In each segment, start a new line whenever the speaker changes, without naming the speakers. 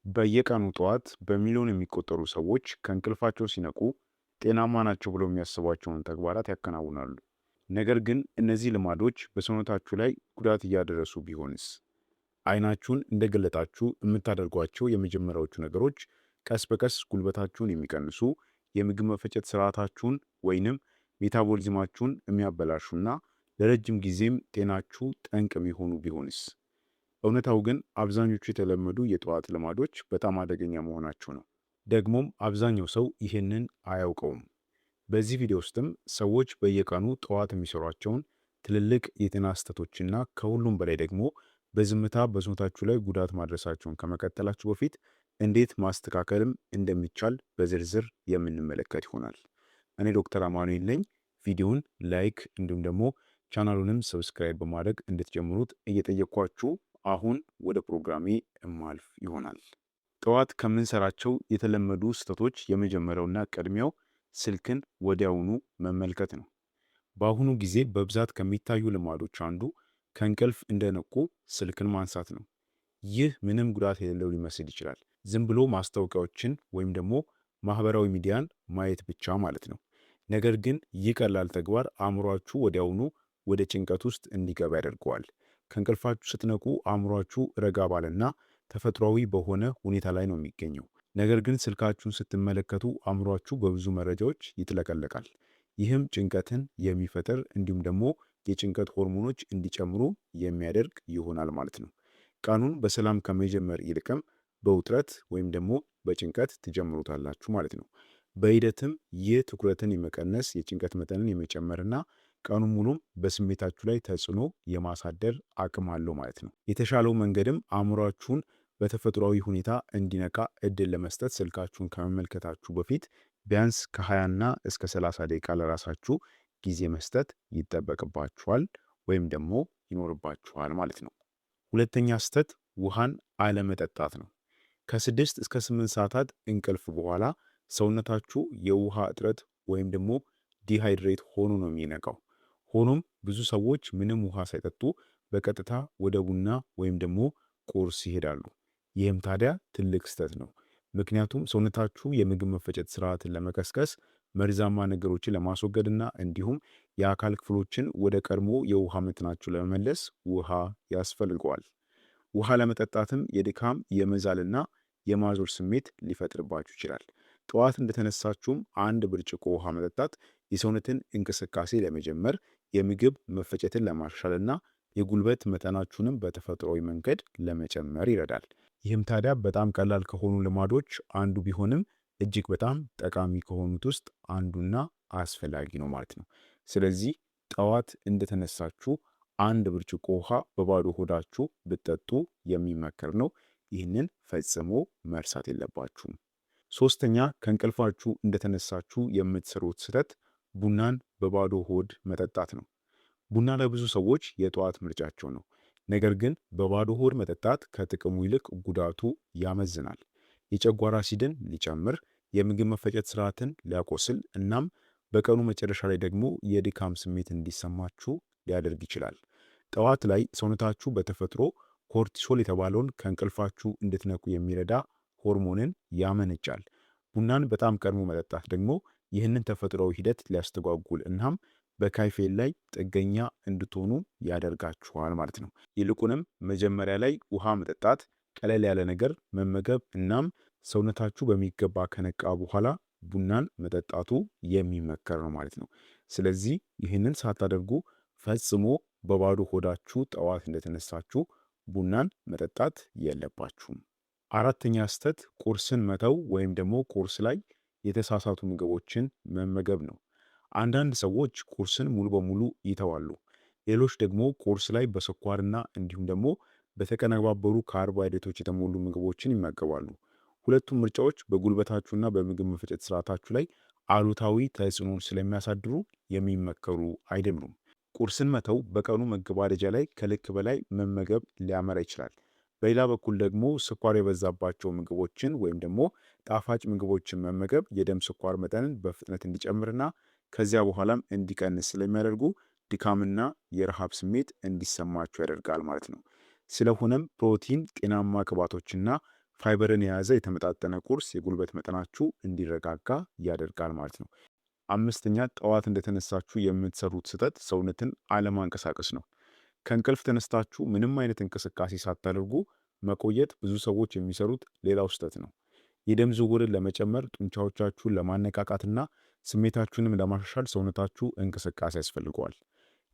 በየቀኑ ጠዋት በሚሊዮን የሚቆጠሩ ሰዎች ከእንቅልፋቸው ሲነቁ ጤናማ ናቸው ብለው የሚያስቧቸውን ተግባራት ያከናውናሉ። ነገር ግን እነዚህ ልማዶች በሰውነታችሁ ላይ ጉዳት እያደረሱ ቢሆንስ? አይናችሁን እንደገለጣችሁ የምታደርጓቸው የመጀመሪያዎቹ ነገሮች ቀስ በቀስ ጉልበታችሁን የሚቀንሱ፣ የምግብ መፈጨት ስርዓታችሁን ወይንም ሜታቦሊዝማችሁን የሚያበላሹና ለረጅም ጊዜም ጤናችሁ ጠንቅ የሚሆኑ ቢሆንስ? እውነታው ግን አብዛኞቹ የተለመዱ የጠዋት ልማዶች በጣም አደገኛ መሆናቸው ነው። ደግሞም አብዛኛው ሰው ይህንን አያውቀውም። በዚህ ቪዲዮ ውስጥም ሰዎች በየቀኑ ጠዋት የሚሰሯቸውን ትልልቅ የጤና ስህተቶችና ከሁሉም በላይ ደግሞ በዝምታ በሰውነታችሁ ላይ ጉዳት ማድረሳቸውን ከመቀጠላችሁ በፊት እንዴት ማስተካከልም እንደሚቻል በዝርዝር የምንመለከት ይሆናል። እኔ ዶክተር አማኑኤል ነኝ። ቪዲዮውን ላይክ እንዲሁም ደግሞ ቻናሉንም ሰብስክራይብ በማድረግ እንድትጀምሩት እየጠየኳችሁ አሁን ወደ ፕሮግራሜ እማልፍ ይሆናል። ጠዋት ከምንሰራቸው የተለመዱ ስህተቶች የመጀመሪያውና ቀድሚያው ስልክን ወዲያውኑ መመልከት ነው። በአሁኑ ጊዜ በብዛት ከሚታዩ ልማዶች አንዱ ከእንቅልፍ እንደነቁ ስልክን ማንሳት ነው። ይህ ምንም ጉዳት የሌለው ሊመስል ይችላል። ዝም ብሎ ማስታወቂያዎችን ወይም ደግሞ ማህበራዊ ሚዲያን ማየት ብቻ ማለት ነው። ነገር ግን ይህ ቀላል ተግባር አእምሯችሁ ወዲያውኑ ወደ ጭንቀት ውስጥ እንዲገባ ያደርገዋል። ከእንቅልፋችሁ ስትነቁ አእምሯችሁ ረጋ ባለና ተፈጥሯዊ በሆነ ሁኔታ ላይ ነው የሚገኘው። ነገር ግን ስልካችሁን ስትመለከቱ አእምሯችሁ በብዙ መረጃዎች ይጥለቀለቃል። ይህም ጭንቀትን የሚፈጥር እንዲሁም ደግሞ የጭንቀት ሆርሞኖች እንዲጨምሩ የሚያደርግ ይሆናል ማለት ነው። ቀኑን በሰላም ከመጀመር ይልቅም በውጥረት ወይም ደግሞ በጭንቀት ትጀምሩታላችሁ ማለት ነው። በሂደትም ይህ ትኩረትን የመቀነስ የጭንቀት መጠንን የመጨመርና ቀኑን ሙሉም በስሜታችሁ ላይ ተጽዕኖ የማሳደር አቅም አለው ማለት ነው። የተሻለው መንገድም አእምሯችሁን በተፈጥሯዊ ሁኔታ እንዲነቃ እድል ለመስጠት ስልካችሁን ከመመልከታችሁ በፊት ቢያንስ ከ20ና እስከ 30 ደቂቃ ለራሳችሁ ጊዜ መስጠት ይጠበቅባችኋል ወይም ደግሞ ይኖርባችኋል ማለት ነው። ሁለተኛ ስህተት ውሃን አለመጠጣት ነው። ከ6 እስከ 8 ሰዓታት እንቅልፍ በኋላ ሰውነታችሁ የውሃ እጥረት ወይም ደግሞ ዲሃይድሬት ሆኖ ነው የሚነቃው። ሆኖም ብዙ ሰዎች ምንም ውሃ ሳይጠጡ በቀጥታ ወደ ቡና ወይም ደግሞ ቁርስ ይሄዳሉ። ይህም ታዲያ ትልቅ ስህተት ነው። ምክንያቱም ሰውነታችሁ የምግብ መፈጨት ስርዓትን ለመቀስቀስ መርዛማ ነገሮችን ለማስወገድና እንዲሁም የአካል ክፍሎችን ወደ ቀድሞ የውሃ መጠናቸው ለመመለስ ውሃ ያስፈልገዋል። ውሃ ለመጠጣትም የድካም የመዛልና የማዞር ስሜት ሊፈጥርባችሁ ይችላል። ጠዋት እንደተነሳችሁም አንድ ብርጭቆ ውሃ መጠጣት የሰውነትን እንቅስቃሴ ለመጀመር የምግብ መፈጨትን ለማሻሻልና የጉልበት መጠናችሁንም በተፈጥሯዊ መንገድ ለመጨመር ይረዳል። ይህም ታዲያ በጣም ቀላል ከሆኑ ልማዶች አንዱ ቢሆንም እጅግ በጣም ጠቃሚ ከሆኑት ውስጥ አንዱና አስፈላጊ ነው ማለት ነው። ስለዚህ ጠዋት እንደተነሳችሁ አንድ ብርጭቆ ውሃ በባዶ ሆዳችሁ ብትጠጡ የሚመከር ነው። ይህንን ፈጽሞ መርሳት የለባችሁም። ሶስተኛ ከእንቅልፋችሁ እንደተነሳችሁ የምትሰሩት ስህተት ቡናን በባዶ ሆድ መጠጣት ነው። ቡና ለብዙ ሰዎች የጠዋት ምርጫቸው ነው። ነገር ግን በባዶ ሆድ መጠጣት ከጥቅሙ ይልቅ ጉዳቱ ያመዝናል። የጨጓራ አሲድን ሊጨምር፣ የምግብ መፈጨት ስርዓትን ሊያቆስል እናም በቀኑ መጨረሻ ላይ ደግሞ የድካም ስሜት እንዲሰማችሁ ሊያደርግ ይችላል። ጠዋት ላይ ሰውነታችሁ በተፈጥሮ ኮርቲሶል የተባለውን ከእንቅልፋችሁ እንድትነቁ የሚረዳ ሆርሞንን ያመነጫል። ቡናን በጣም ቀድሞ መጠጣት ደግሞ ይህንን ተፈጥሯዊ ሂደት ሊያስተጓጉል እናም በካፌን ላይ ጥገኛ እንድትሆኑ ያደርጋችኋል ማለት ነው። ይልቁንም መጀመሪያ ላይ ውሃ መጠጣት፣ ቀለል ያለ ነገር መመገብ እናም ሰውነታችሁ በሚገባ ከነቃ በኋላ ቡናን መጠጣቱ የሚመከር ነው ማለት ነው። ስለዚህ ይህንን ሳታደርጉ ፈጽሞ በባዶ ሆዳችሁ ጠዋት እንደተነሳችሁ ቡናን መጠጣት የለባችሁም። አራተኛ ስህተት ቁርስን መተው ወይም ደግሞ ቁርስ ላይ የተሳሳቱ ምግቦችን መመገብ ነው። አንዳንድ ሰዎች ቁርስን ሙሉ በሙሉ ይተዋሉ። ሌሎች ደግሞ ቁርስ ላይ በስኳርና እንዲሁም ደግሞ በተቀነባበሩ ካርቦሃይድሬቶች የተሞሉ ምግቦችን ይመገባሉ። ሁለቱም ምርጫዎች በጉልበታችሁና በምግብ መፈጨት ስርዓታችሁ ላይ አሉታዊ ተጽዕኖን ስለሚያሳድሩ የሚመከሩ አይደሉም። ቁርስን መተው በቀኑ መገባደጃ ላይ ከልክ በላይ መመገብ ሊያመራ ይችላል። በሌላ በኩል ደግሞ ስኳር የበዛባቸው ምግቦችን ወይም ደግሞ ጣፋጭ ምግቦችን መመገብ የደም ስኳር መጠንን በፍጥነት እንዲጨምርና ከዚያ በኋላም እንዲቀንስ ስለሚያደርጉ ድካምና የረሃብ ስሜት እንዲሰማችሁ ያደርጋል ማለት ነው። ስለሆነም ፕሮቲን፣ ጤናማ ቅባቶችና ፋይበርን የያዘ የተመጣጠነ ቁርስ የጉልበት መጠናችሁ እንዲረጋጋ ያደርጋል ማለት ነው። አምስተኛ ጠዋት እንደተነሳችሁ የምትሰሩት ስህተት ሰውነትን አለማንቀሳቀስ ነው። ከእንቅልፍ ተነስታችሁ ምንም አይነት እንቅስቃሴ ሳታደርጉ መቆየት ብዙ ሰዎች የሚሰሩት ሌላው ስህተት ነው። የደም ዝውውርን ለመጨመር ጡንቻዎቻችሁን ለማነቃቃትና ስሜታችሁንም ለማሻሻል ሰውነታችሁ እንቅስቃሴ ያስፈልገዋል።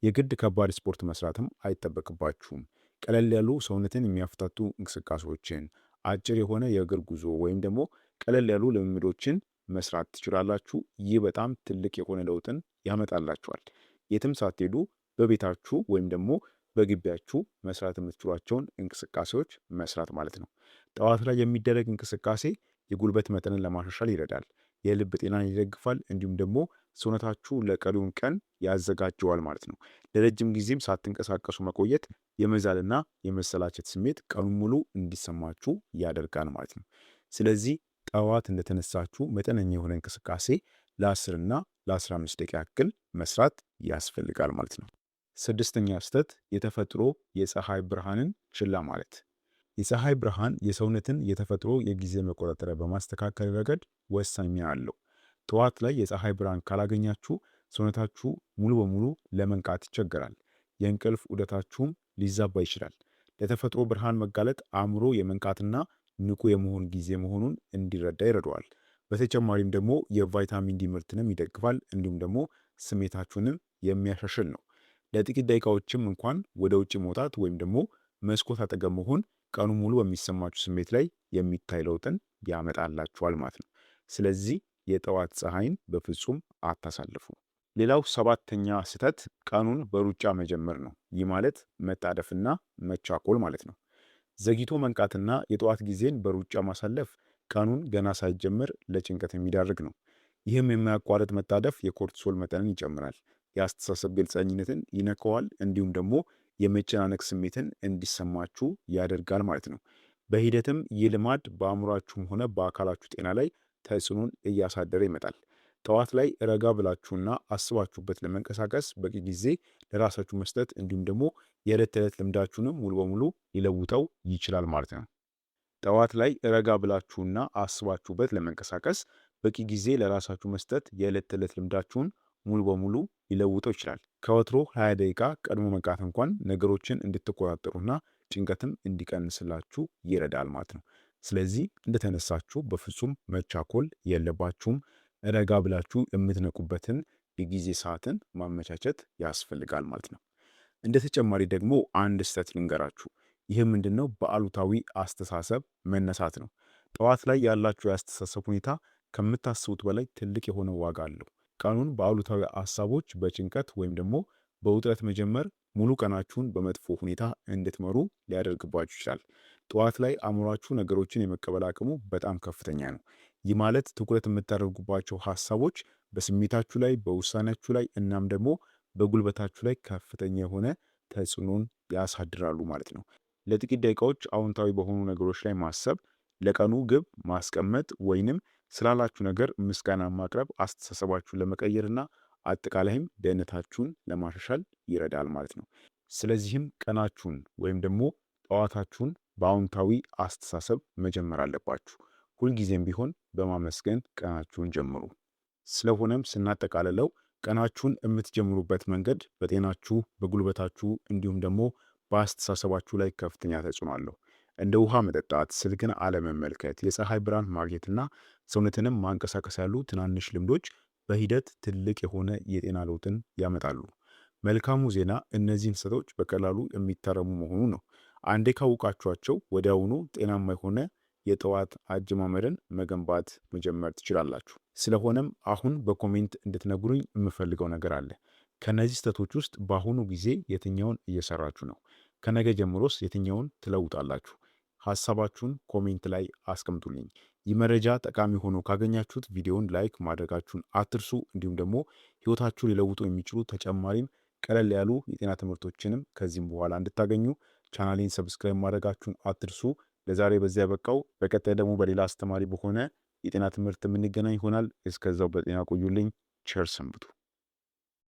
የግድ ከባድ ስፖርት መስራትም አይጠበቅባችሁም። ቀለል ያሉ ሰውነትን የሚያፍታቱ እንቅስቃሴዎችን፣ አጭር የሆነ የእግር ጉዞ ወይም ደግሞ ቀለል ያሉ ልምምዶችን መስራት ትችላላችሁ። ይህ በጣም ትልቅ የሆነ ለውጥን ያመጣላችኋል። የትም ሳትሄዱ በቤታችሁ ወይም ደግሞ በግቢያችሁ መስራት የምትችሏቸውን እንቅስቃሴዎች መስራት ማለት ነው። ጠዋት ላይ የሚደረግ እንቅስቃሴ የጉልበት መጠንን ለማሻሻል ይረዳል፣ የልብ ጤናን ይደግፋል፣ እንዲሁም ደግሞ ሰውነታችሁ ለቀሪውን ቀን ያዘጋጀዋል ማለት ነው። ለረጅም ጊዜም ሳትንቀሳቀሱ መቆየት የመዛልና የመሰላቸት ስሜት ቀኑን ሙሉ እንዲሰማችሁ ያደርጋል ማለት ነው። ስለዚህ ጠዋት እንደተነሳችሁ መጠነኛ የሆነ እንቅስቃሴ ለ10 እና ለ15 ደቂቃ ያክል መስራት ያስፈልጋል ማለት ነው። ስድስተኛ ስህተት የተፈጥሮ የፀሐይ ብርሃንን ችላ ማለት። የፀሐይ ብርሃን የሰውነትን የተፈጥሮ የጊዜ መቆጣጠሪያ በማስተካከል ረገድ ወሳኝ ሚና አለው። ጠዋት ላይ የፀሐይ ብርሃን ካላገኛችሁ ሰውነታችሁ ሙሉ በሙሉ ለመንቃት ይቸገራል። የእንቅልፍ ዑደታችሁም ሊዛባ ይችላል። ለተፈጥሮ ብርሃን መጋለጥ አእምሮ የመንቃትና ንቁ የመሆን ጊዜ መሆኑን እንዲረዳ ይረዳዋል። በተጨማሪም ደግሞ የቫይታሚን ዲ ምርትንም ይደግፋል፣ እንዲሁም ደግሞ ስሜታችሁንም የሚያሻሽል ነው። ለጥቂት ደቂቃዎችም እንኳን ወደ ውጭ መውጣት ወይም ደግሞ መስኮት አጠገብ መሆን ቀኑ ሙሉ በሚሰማችሁ ስሜት ላይ የሚታይ ለውጥን ያመጣላችኋል ማለት ነው። ስለዚህ የጠዋት ፀሐይን በፍጹም አታሳልፉ። ሌላው ሰባተኛ ስህተት ቀኑን በሩጫ መጀመር ነው። ይህ ማለት መጣደፍና መቻኮል ማለት ነው። ዘግይቶ መንቃትና የጠዋት ጊዜን በሩጫ ማሳለፍ ቀኑን ገና ሳይጀምር ለጭንቀት የሚዳርግ ነው። ይህም የማያቋርጥ መጣደፍ የኮርቲሶል መጠንን ይጨምራል፣ የአስተሳሰብ ግልጸኝነትን ይነከዋል፣ እንዲሁም ደግሞ የመጨናነቅ ስሜትን እንዲሰማችሁ ያደርጋል ማለት ነው። በሂደትም ይህ ልማድ በአእምሯችሁም ሆነ በአካላችሁ ጤና ላይ ተጽዕኖን እያሳደረ ይመጣል። ጠዋት ላይ ረጋ ብላችሁና አስባችሁበት ለመንቀሳቀስ በቂ ጊዜ ለራሳችሁ መስጠት እንዲሁም ደግሞ የዕለት ተዕለት ልምዳችሁንም ሙሉ በሙሉ ሊለውጠው ይችላል ማለት ነው። ጠዋት ላይ ረጋ ብላችሁና አስባችሁበት ለመንቀሳቀስ በቂ ጊዜ ለራሳችሁ መስጠት የዕለት ተዕለት ልምዳችሁን ሙሉ በሙሉ ሊለውጠው ይችላል። ከወትሮ 20 ደቂቃ ቀድሞ መንቃት እንኳን ነገሮችን እንድትቆጣጠሩና ጭንቀትም እንዲቀንስላችሁ ይረዳል ማለት ነው። ስለዚህ እንደተነሳችሁ በፍጹም መቻኮል የለባችሁም። ረጋ ብላችሁ የምትነቁበትን የጊዜ ሰዓትን ማመቻቸት ያስፈልጋል ማለት ነው። እንደ ተጨማሪ ደግሞ አንድ ስህተት ልንገራችሁ። ይህ ምንድነው? በአሉታዊ አስተሳሰብ መነሳት ነው። ጠዋት ላይ ያላችሁ የአስተሳሰብ ሁኔታ ከምታስቡት በላይ ትልቅ የሆነ ዋጋ አለው። ቀኑን በአሉታዊ ሀሳቦች፣ በጭንቀት ወይም ደግሞ በውጥረት መጀመር ሙሉ ቀናችሁን በመጥፎ ሁኔታ እንድትመሩ ሊያደርግባችሁ ይችላል። ጠዋት ላይ አእምሯችሁ ነገሮችን የመቀበል አቅሙ በጣም ከፍተኛ ነው። ይህ ማለት ትኩረት የምታደርጉባቸው ሀሳቦች በስሜታችሁ ላይ፣ በውሳኔያችሁ ላይ እናም ደግሞ በጉልበታችሁ ላይ ከፍተኛ የሆነ ተጽዕኖን ያሳድራሉ ማለት ነው። ለጥቂት ደቂቃዎች አዎንታዊ በሆኑ ነገሮች ላይ ማሰብ፣ ለቀኑ ግብ ማስቀመጥ ወይንም ስላላችሁ ነገር ምስጋና ማቅረብ አስተሳሰባችሁን ለመቀየርና አጠቃላይም ደህንነታችሁን ለማሻሻል ይረዳል ማለት ነው። ስለዚህም ቀናችሁን ወይም ደግሞ ጠዋታችሁን በአዎንታዊ አስተሳሰብ መጀመር አለባችሁ። ሁልጊዜም ቢሆን በማመስገን ቀናችሁን ጀምሩ። ስለሆነም ስናጠቃልለው ቀናችሁን የምትጀምሩበት መንገድ በጤናችሁ፣ በጉልበታችሁ እንዲሁም ደግሞ በአስተሳሰባችሁ ላይ ከፍተኛ ተጽዕኖ አለው። እንደ ውሃ መጠጣት፣ ስልክን አለመመልከት፣ የፀሐይ ብርሃን ማግኘትና ሰውነትንም ማንቀሳቀስ ያሉ ትናንሽ ልምዶች በሂደት ትልቅ የሆነ የጤና ለውጥን ያመጣሉ። መልካሙ ዜና እነዚህን ስህተቶች በቀላሉ የሚታረሙ መሆኑ ነው። አንዴ ካወቃችኋቸው ወዲያውኑ ጤናማ የሆነ የጠዋት አጀማመርን መገንባት መጀመር ትችላላችሁ። ስለሆነም አሁን በኮሜንት እንድትነግሩኝ የምፈልገው ነገር አለ። ከነዚህ ስህተቶች ውስጥ በአሁኑ ጊዜ የትኛውን እየሰራችሁ ነው? ከነገ ጀምሮስ የትኛውን ትለውጣላችሁ? ሀሳባችሁን ኮሜንት ላይ አስቀምጡልኝ። ይህ መረጃ ጠቃሚ ሆኖ ካገኛችሁት ቪዲዮውን ላይክ ማድረጋችሁን አትርሱ። እንዲሁም ደግሞ ህይወታችሁ ሊለውጡ የሚችሉ ተጨማሪም ቀለል ያሉ የጤና ትምህርቶችንም ከዚህም በኋላ እንድታገኙ ቻናሌን ሰብስክራይብ ማድረጋችሁን አትርሱ። ለዛሬ በዚያ በቃው። በቀጣይ ደግሞ በሌላ አስተማሪ በሆነ የጤና ትምህርት የምንገናኝ ይሆናል። እስከዛው በጤና ቆዩልኝ። ቸር ሰንብቱ።